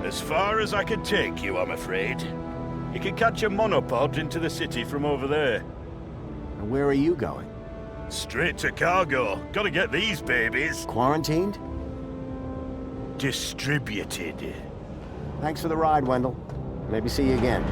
As far as I can take you, I'm afraid. You can catch a monopod into the city from over there. And where are you going? Straight to cargo. Gotta get these babies Quarantined? distributed. Thanks for the ride, Wendell. Maybe see you again.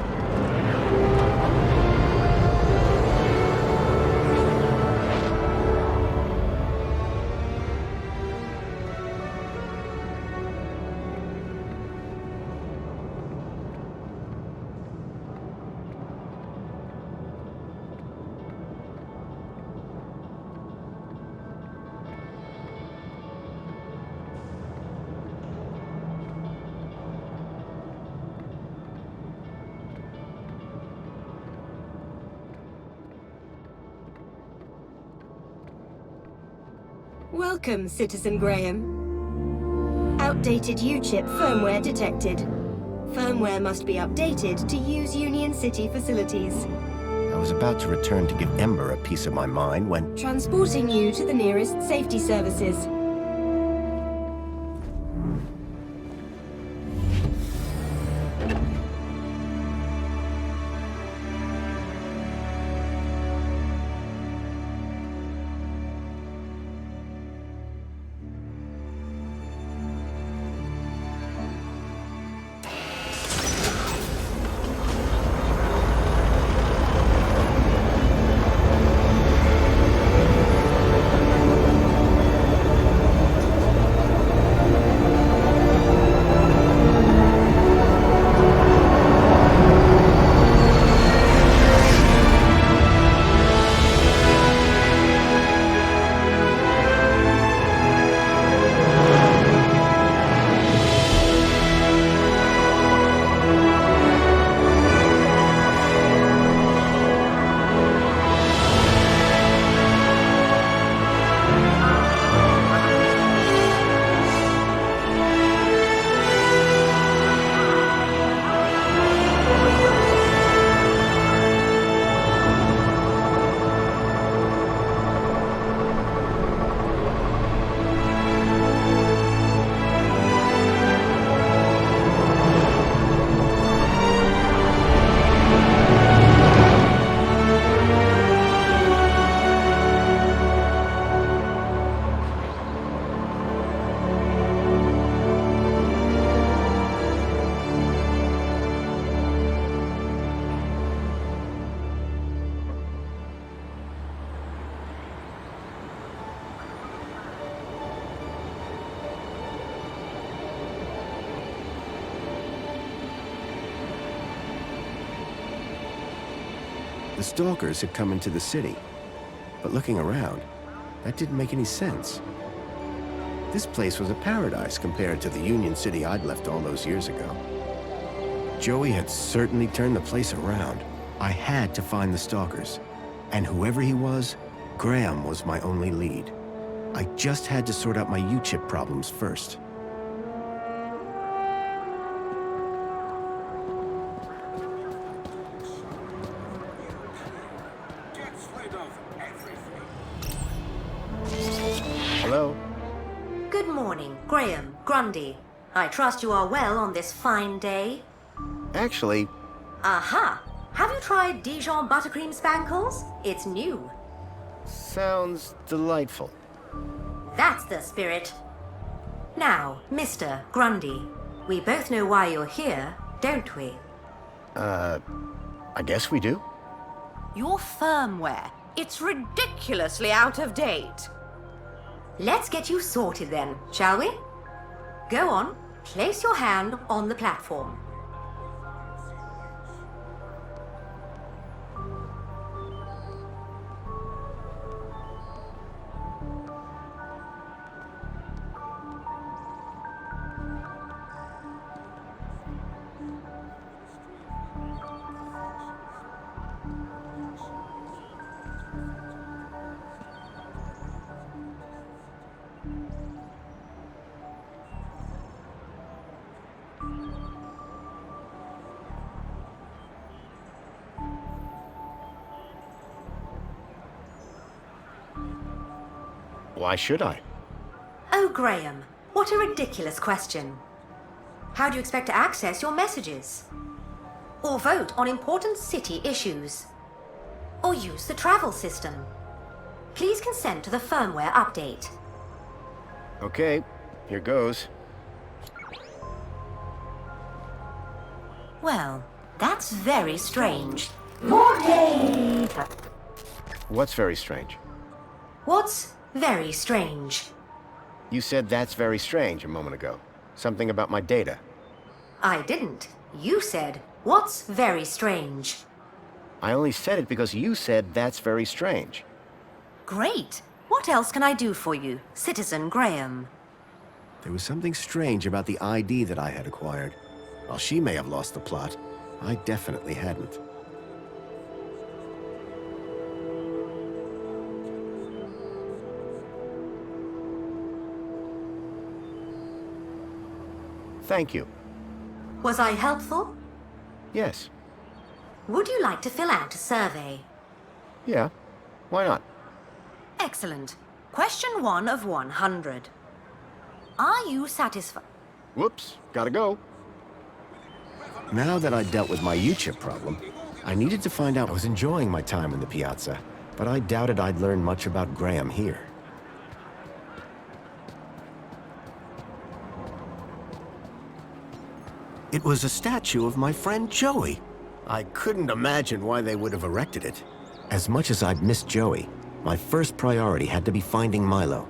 Welcome, Citizen Graham. Outdated U-chip firmware detected. Firmware must be updated to use Union City facilities. I was about to return to give Ember a piece of my mind when... Transporting you to the nearest safety services. The stalkers had come into the city. But looking around, that didn't make any sense. This place was a paradise compared to the Union City I'd left all those years ago. Joey had certainly turned the place around. I had to find the stalkers. And whoever he was, Graham was my only lead. I just had to sort out my U-chip problems first. Hello? Good morning, Graham, Grundy. I trust you are well on this fine day. Actually, Aha! Have you tried Dijon buttercream spankles? It's new. sounds delightful. That's the spirit. Now, Mr. Grundy, we both know why you're here, don't we? I guess we do. Your firmware. It's ridiculously out of date. Let's get you sorted then, shall we? Go on, place your hand on the platform. Why should I? Oh, Graham, what a ridiculous question. How do you expect to access your messages? Or vote on important city issues? Or use the travel system? Please consent to the firmware update. Okay, here goes. Well, that's very strange. What's very strange? What's very strange? You said that's very strange a moment ago. Something about my data. I didn't. You said, what's very strange? I only said it because you said that's very strange. Great. What else can I do for you, Citizen Graham? There was something strange about the ID that I had acquired. While she may have lost the plot, I definitely hadn't. Thank you. Was I helpful? Yes. Would you like to fill out a survey? Yeah. Why not? Excellent. Question 1 of 100. Are you satisfied? Whoops. Gotta go. Now that I'd dealt with my U-chip problem, I needed to find out. I was enjoying my time in the piazza, but I doubted I'd learn much about Graham here. It was a statue of my friend Joey. I couldn't imagine why they would have erected it. As much as I'd missed Joey, my first priority had to be finding Milo.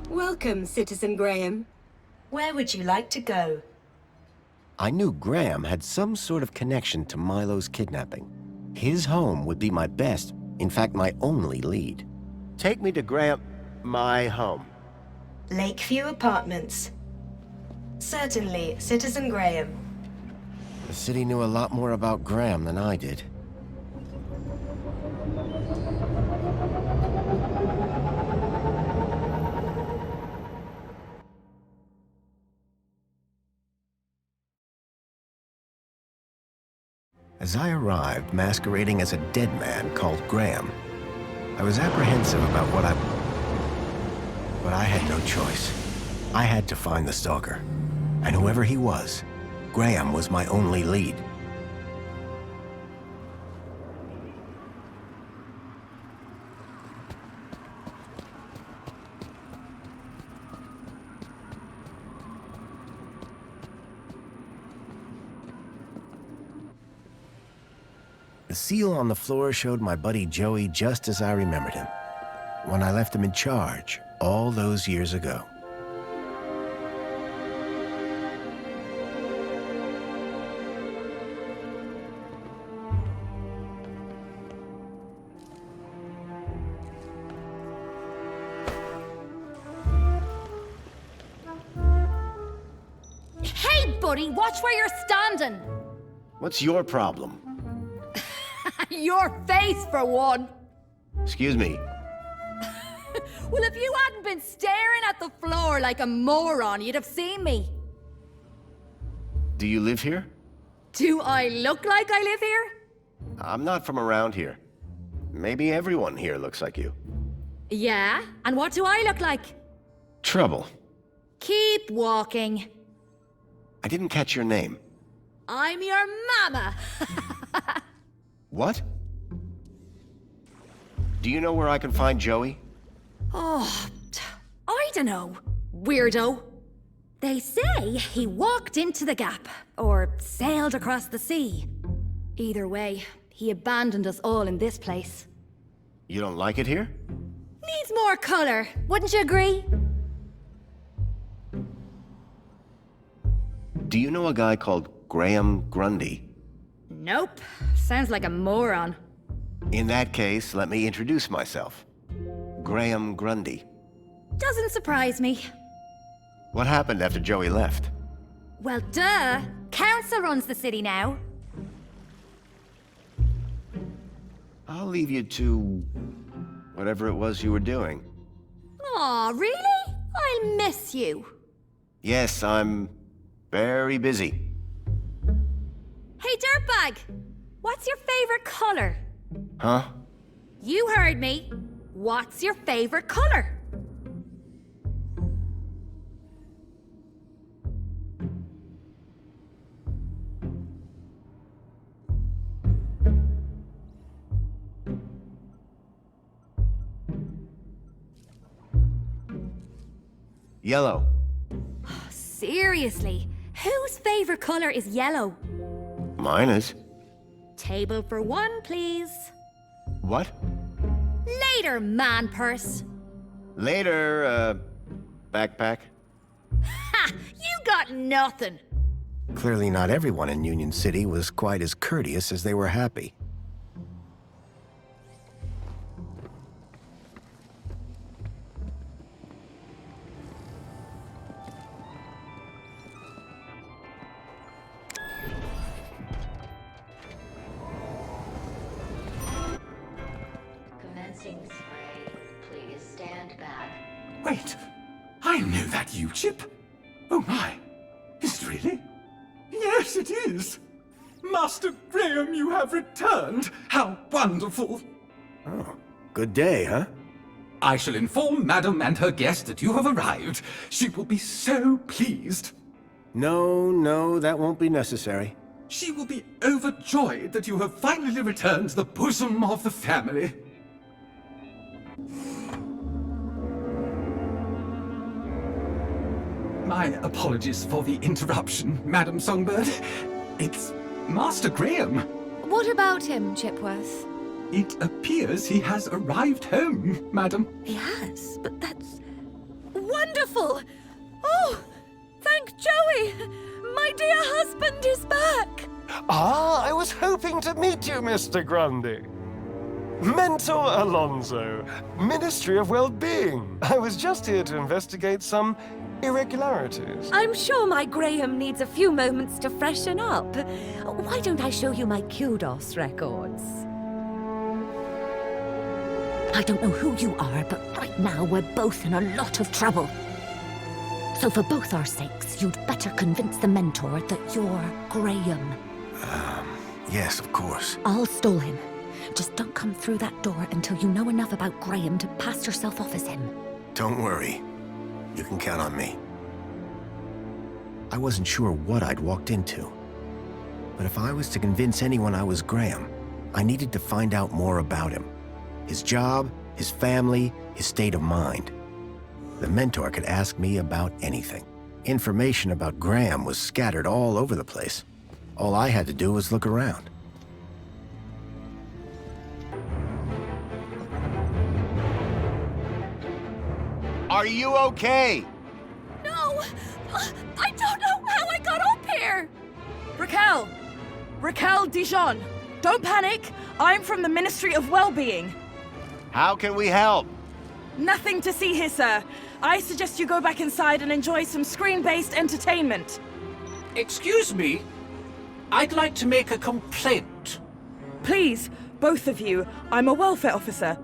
Welcome, Citizen Graham. Where would you like to go? I knew Graham had some sort of connection to Milo's kidnapping. His home would be my best, in fact, my only lead. Take me to Graham... my home. Lakeview Apartments. Certainly, Citizen Graham. The city knew a lot more about Graham than I did. As I arrived, masquerading as a dead man called Graham, I was apprehensive about but I had no choice. I had to find the stalker. And whoever he was, Graham was my only lead. The seal on the floor showed my buddy Joey just as I remembered him, when I left him in charge all those years ago. Hey, buddy, watch where you're standing. What's your problem? Your face, for one. Excuse me. Well, if you hadn't been staring at the floor like a moron, you'd have seen me. Do you live here? Do I look like I live here? I'm not from around here. Maybe everyone here looks like you. Yeah, and what do I look like? Trouble. Keep walking. I didn't catch your name. I'm your mama. What? Do you know where I can find Joey? Oh, I don't know, weirdo. They say he walked into the gap, or sailed across the sea. Either way, he abandoned us all in this place. You don't like it here? Needs more color, wouldn't you agree? Do you know a guy called Graham Grundy? Nope, sounds like a moron. In that case, let me introduce myself. Graham Grundy. Doesn't surprise me. What happened after Joey left? Well, duh. council runs the city now. I'll leave you to whatever it was you were doing. Aw, really? I'll miss you. Yes, I'm very busy. Hey, Dirtbag! What's your favorite color? Huh? You heard me. What's your favorite color? Yellow. Seriously, whose favorite color is yellow? Mine is. Table for one, please. What? Later, man purse. Later, backpack. Ha! You got nothing. Clearly not everyone in Union City was quite as courteous as they were happy. Commencing spray. Please stand back. Wait, I know that U-chip. Oh my, is it really? Yes, it is. Master Graham, you have returned. How wonderful. Oh, good day, huh? I shall inform Madam and her guest that you have arrived. She will be so pleased. No, that won't be necessary. She will be overjoyed that you have finally returned to the bosom of the family. My apologies for the interruption, Madam Songbird. It's Master Graham. What about him, Chipworth? It appears he has arrived home, Madam. He has, but that's wonderful! Oh, thank Joey! My dear husband is back! Ah, I was hoping to meet you, Mr. Grundy. Mentor Alonso, Ministry of Well-Being. I was just here to investigate some irregularities. I'm sure my Graham needs a few moments to freshen up. Why don't I show you my kudos records? I don't know who you are, but right now we're both in a lot of trouble. So for both our sakes, you'd better convince the mentor that you're Graham. Yes, of course. I'll stall him. Just don't come through that door until you know enough about Graham to pass yourself off as him. Don't worry. You can count on me. I wasn't sure what I'd walked into. But if I was to convince anyone I was Graham, I needed to find out more about him. His job, his family, his state of mind. The mentor could ask me about anything. Information about Graham was scattered all over the place. All I had to do was look around. Are you okay? No! I don't know how I got up here! Raquel Dijon. Don't panic. I'm from the Ministry of Well-Being. How can we help? Nothing to see here, sir. I suggest you go back inside and enjoy some screen-based entertainment. Excuse me? I'd like to make a complaint. Please, both of you. I'm a welfare officer.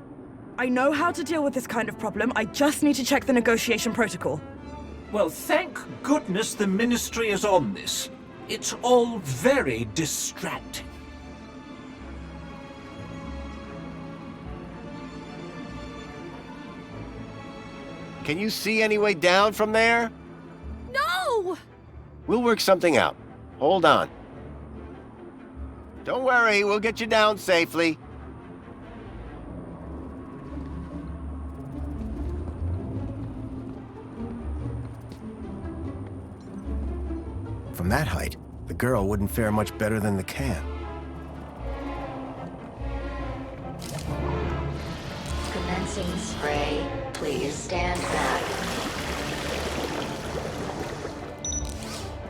I know how to deal with this kind of problem. I just need to check the negotiation protocol. Well, thank goodness the Ministry is on this. It's all very distracting. Can you see any way down from there? No! We'll work something out. Hold on. Don't worry, we'll get you down safely. From that height, the girl wouldn't fare much better than the can. Commencing spray. Please stand back.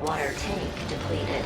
Water tank depleted.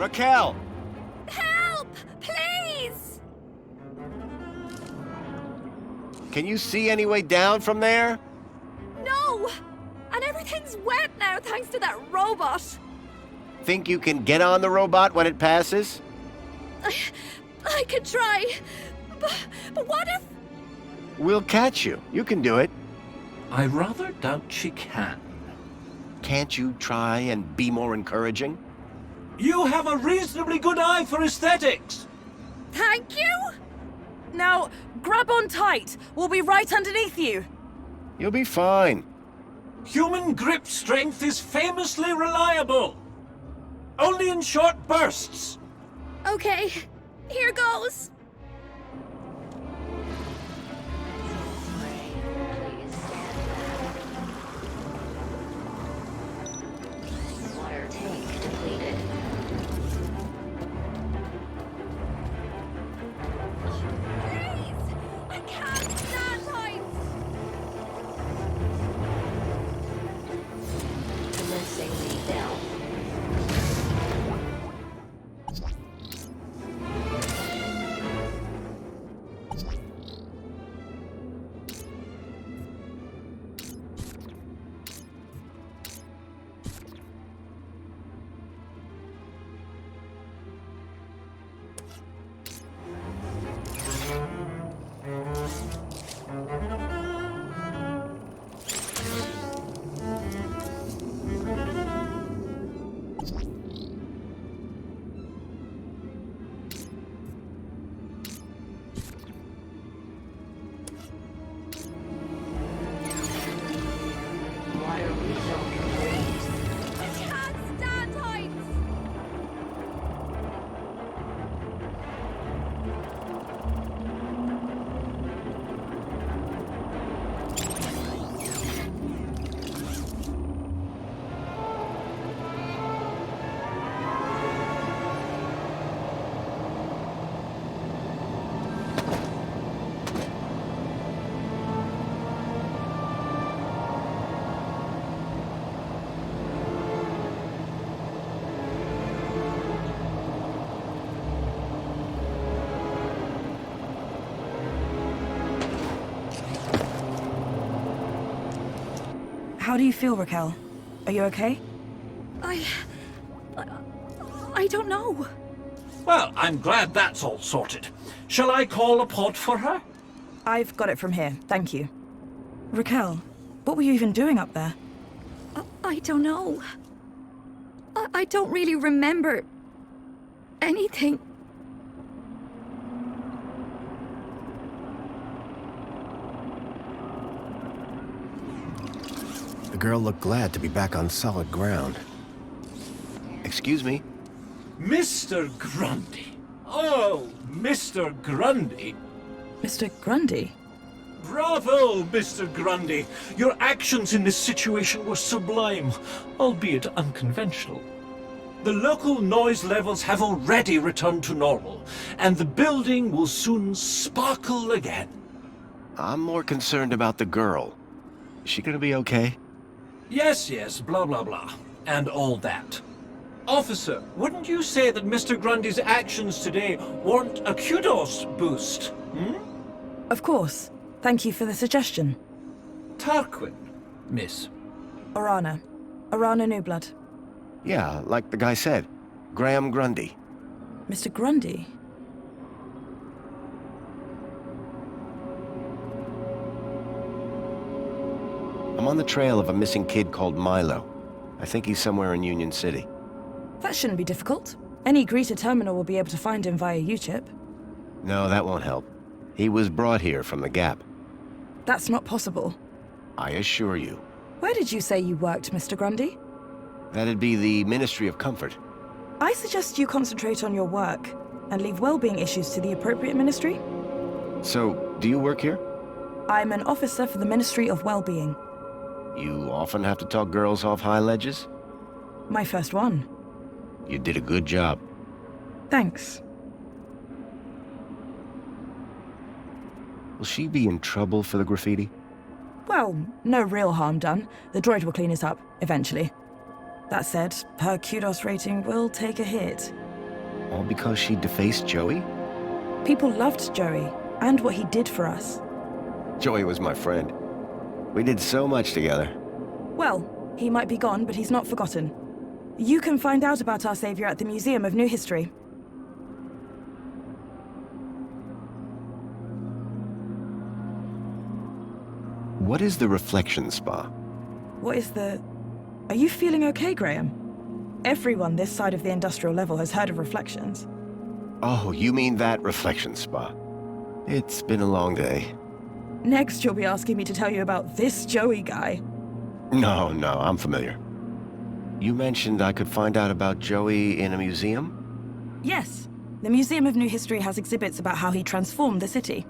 Raquel! Help! Please! Can you see any way down from there? No! And everything's wet now thanks to that robot. Think you can get on the robot when it passes? I could try. But what if... We'll catch you. You can do it. I rather doubt she can. Can't you try and be more encouraging? You have a reasonably good eye for aesthetics. Thank you? Now, grab on tight. We'll be right underneath you. You'll be fine. Human grip strength is famously reliable. Only in short bursts. Okay, here goes. Please stand back. Water tank depleted. Please! I can't stand heights! Commencing lead down. Water refill complete. I can't stand heights! How do you feel, Raquel? Are you okay? I don't know. Well, I'm glad that's all sorted. Shall I call a pod for her? I've got it from here, thank you. Raquel, what were you even doing up there? I don't know. I don't really remember anything. The girl looked glad to be back on solid ground. Excuse me? Mr. Grundy. Oh, Mr. Grundy. Mr. Grundy? Bravo, Mr. Grundy. Your actions in this situation were sublime, albeit unconventional. The local noise levels have already returned to normal, and the building will soon sparkle again. I'm more concerned about the girl. Is she gonna be okay? Yes, blah, blah, blah, and all that. Officer, wouldn't you say that Mr. Grundy's actions today warrant a kudos boost, hmm? Of course. Thank you for the suggestion. Tarquin, miss. Orana. Orana Newblood. Yeah, like the guy said. Graham Grundy. Mr. Grundy? I'm on the trail of a missing kid called Milo. I think he's somewhere in Union City. That shouldn't be difficult. Any Greta terminal will be able to find him via U-chip. No, that won't help. He was brought here from the Gap. That's not possible. I assure you. Where did you say you worked, Mr. Grundy? That'd be the Ministry of Comfort. I suggest you concentrate on your work and leave well-being issues to the appropriate ministry. So, do you work here? I'm an officer for the Ministry of Well-being. You often have to talk girls off high ledges? My first one. You did a good job. Thanks. Will she be in trouble for the graffiti? Well, no real harm done. The droid will clean it up, eventually. That said, her kudos rating will take a hit. All because she defaced Joey? People loved Joey, and what he did for us. Joey was my friend. We did so much together. Well, he might be gone, but he's not forgotten. You can find out about our savior at the Museum of New History. What is the reflection spa? What is the... Are you feeling okay, Graham? Everyone this side of the industrial level has heard of reflections. Oh, you mean that reflection spa. It's been a long day. Next, you'll be asking me to tell you about this Joey guy. No, I'm familiar. You mentioned I could find out about Joey in a museum? Yes. The Museum of New History has exhibits about how he transformed the city.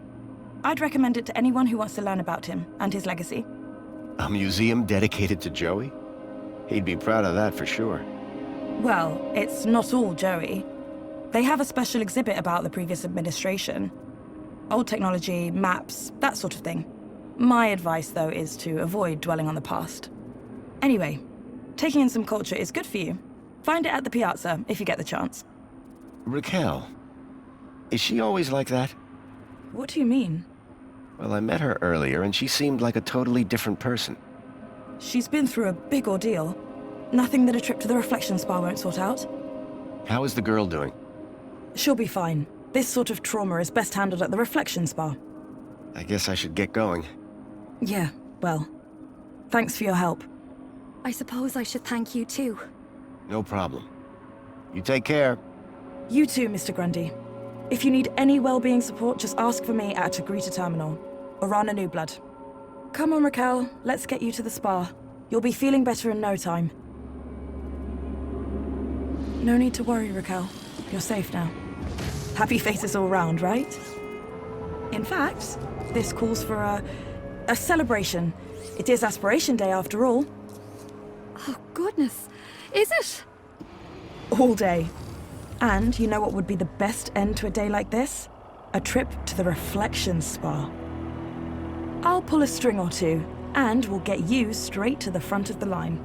I'd recommend it to anyone who wants to learn about him and his legacy. A museum dedicated to Joey? He'd be proud of that for sure. Well, it's not all Joey. They have a special exhibit about the previous administration. Old technology, maps, that sort of thing. My advice, though, is to avoid dwelling on the past. Anyway, taking in some culture is good for you. Find it at the Piazza, if you get the chance. Raquel. Is she always like that? What do you mean? Well, I met her earlier, and she seemed like a totally different person. She's been through a big ordeal. Nothing that a trip to the reflection spa won't sort out. How is the girl doing? She'll be fine. This sort of trauma is best handled at the reflection spa. I guess I should get going. Yeah, well, thanks for your help. I suppose I should thank you too. No problem. You take care. You too, Mr. Grundy. If you need any well-being support, just ask for me at Agrita Terminal, or on a New Blood. Come on, Raquel, let's get you to the spa. You'll be feeling better in no time. No need to worry, Raquel. You're safe now. Happy faces all round, right? In fact, this calls for a celebration. It is Aspiration Day after all. Oh, goodness. Is it? All day. And you know what would be the best end to a day like this? A trip to the reflection spa. I'll pull a string or two, and we'll get you straight to the front of the line.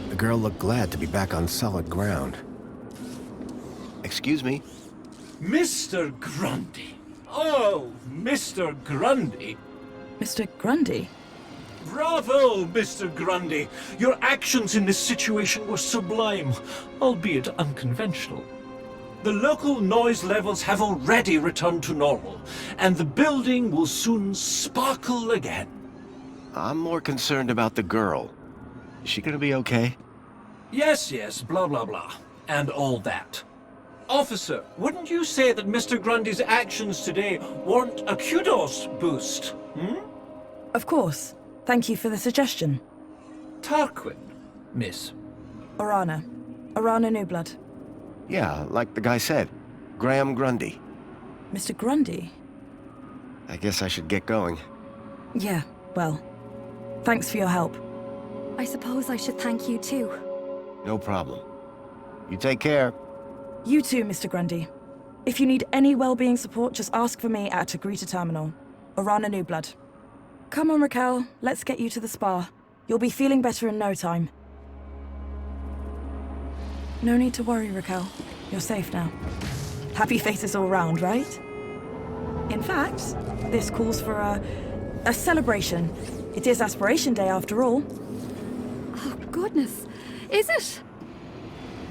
The girl looked glad to be back on solid ground. Excuse me? Mr. Grundy. Oh, Mr. Grundy. Mr. Grundy? Bravo, Mr. Grundy. Your actions in this situation were sublime, albeit unconventional. The local noise levels have already returned to normal, and the building will soon sparkle again. I'm more concerned about the girl. Is she gonna be okay? Yes, blah, blah, blah, and all that. Officer, wouldn't you say that Mr. Grundy's actions today warrant a kudos boost, Of course. Thank you for the suggestion. Tarquin, miss. Orana. Orana New Blood. Yeah, like the guy said. Graham Grundy. Mr. Grundy? I guess I should get going. Yeah, well, thanks for your help. I suppose I should thank you too. No problem. You take care. You too, Mr. Grundy. If you need any well-being support, just ask for me at Agrita Terminal, or on a New Blood. Come on, Raquel, let's get you to the spa. You'll be feeling better in no time. No need to worry, Raquel. You're safe now. Happy faces all round, right? In fact, this calls for a celebration. It is Aspiration Day after all. Oh, goodness. Is it?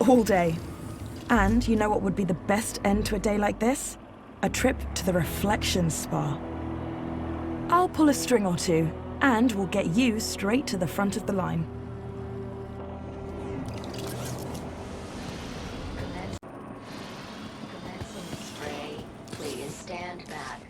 All day. And you know what would be the best end to a day like this? A trip to the reflection spa. I'll pull a string or two, and we'll get you straight to the front of the line. Commencing spray. Please stand back.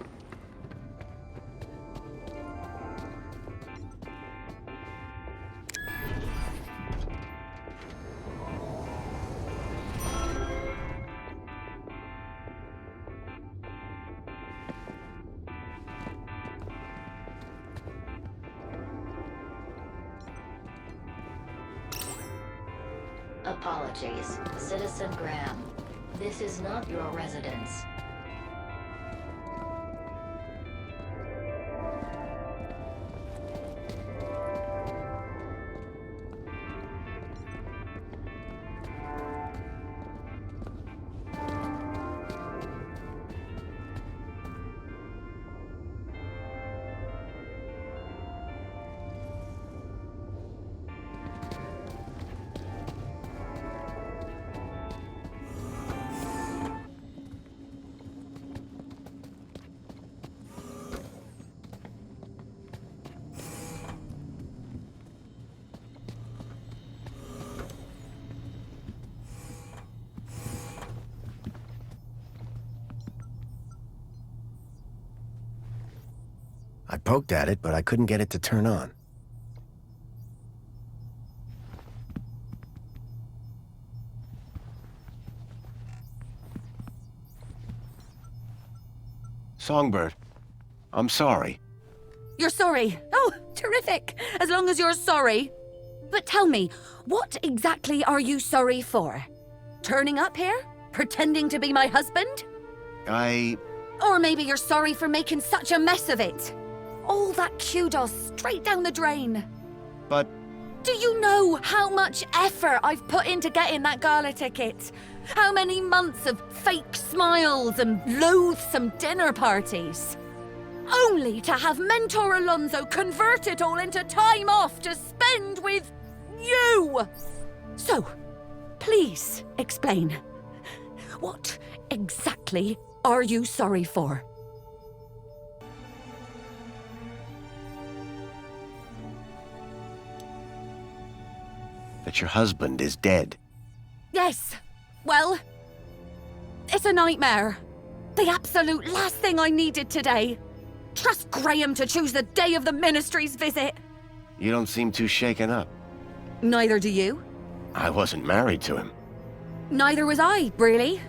Apologies, Citizen Graham. This is not your residence. I poked at it, but I couldn't get it to turn on. Songbird, I'm sorry. You're sorry. Oh, terrific. As long as you're sorry. But tell me, what exactly are you sorry for? Turning up here? Pretending to be my husband? Or maybe you're sorry for making such a mess of it. All that kudos straight down the drain. But... Do you know how much effort I've put into getting that gala ticket? How many months of fake smiles and loathsome dinner parties? Only to have Mentor Alonso convert it all into time off to spend with you! So, please explain. What exactly are you sorry for? That your husband is dead. Yes. Well, it's a nightmare. The absolute last thing I needed today. Trust Graham to choose the day of the Ministry's visit. You don't seem too shaken up. Neither do you. I wasn't married to him. Neither was I, really.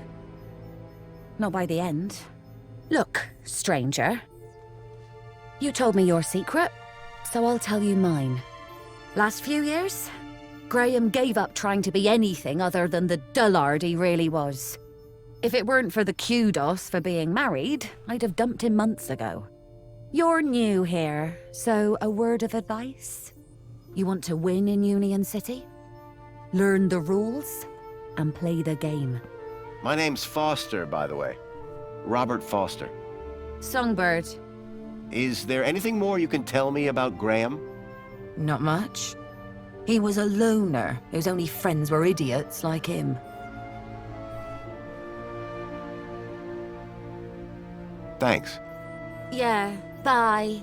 Not by the end. Look, stranger. You told me your secret, so I'll tell you mine. Last few years, Graham gave up trying to be anything other than the dullard he really was. If it weren't for the kudos for being married, I'd have dumped him months ago. You're new here, so a word of advice? You want to win in Union City? Learn the rules and play the game. My name's Foster, by the way. Robert Foster. Songbird. Is there anything more you can tell me about Graham? Not much. He was a loner whose only friends were idiots like him. Thanks. Yeah, bye.